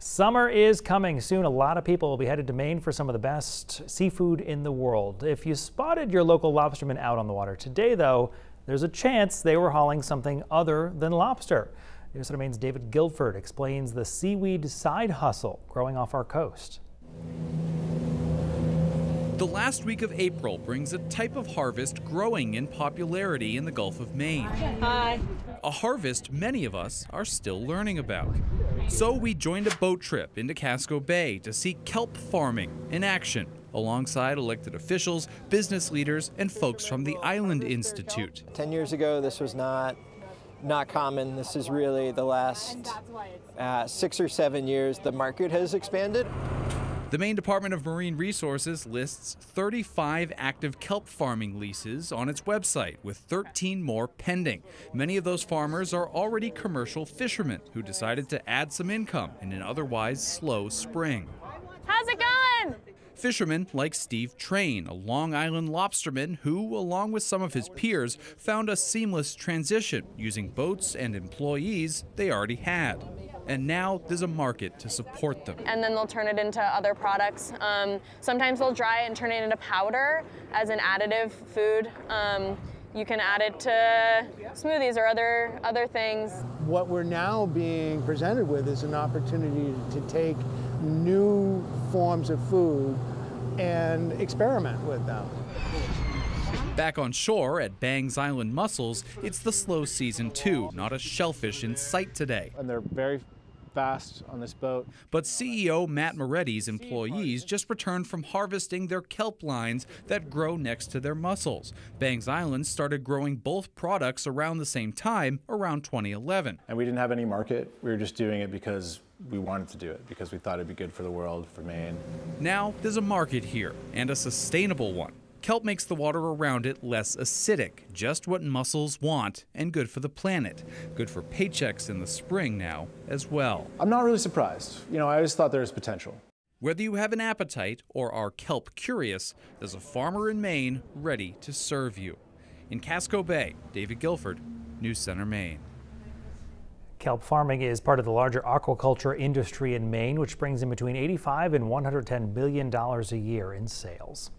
Summer is coming soon. A lot of people will be headed to Maine for some of the best seafood in the world. If you spotted your local lobsterman out on the water today, though, there's a chance they were hauling something other than lobster. News Center Maine's David Guilford explains the seaweed side hustle growing off our coast. The last week of April brings a type of harvest growing in popularity in the Gulf of Maine. Hi. A harvest many of us are still learning about. So we joined a boat trip into Casco Bay to see kelp farming in action, alongside elected officials, business leaders, and folks from the Island Institute. 10 years ago, this was not common. This is really the last 6 or 7 years the market has expanded. The Maine Department of Marine Resources lists 35 active kelp farming leases on its website, with 13 more pending. Many of those farmers are already commercial fishermen who decided to add some income in an otherwise slow spring. How's it going? Fishermen like Steve Train, a Long Island lobsterman who, along with some of his peers, found a seamless transition using boats and employees they already had. And now there's a market to support them. And then they'll turn it into other products. Sometimes they'll dry it and turn it into powder as an additive food. You can add it to smoothies or other things. What we're now being presented with is an opportunity to take new forms of food and experiment with them. Back on shore at Bangs Island Mussels, it's the slow season too, not a shellfish in sight today. And they're very fast on this boat. But CEO Matt Moretti's employees just returned from harvesting their kelp lines that grow next to their mussels. Bangs Island started growing both products around the same time, around 2011. And we didn't have any market. We were just doing it because we wanted to do it, because we thought it'd be good for the world, for Maine. Now there's a market here, and a sustainable one. Kelp makes the water around it less acidic, just what mussels want, and good for the planet. Good for paychecks in the spring now as well. I'm not really surprised. I always thought there was potential. Whether you have an appetite or are kelp curious, there's a farmer in Maine ready to serve you. In Casco Bay, David Guilford, News Center, Maine. Kelp farming is part of the larger aquaculture industry in Maine, which brings in between $85 and $110 billion a year in sales.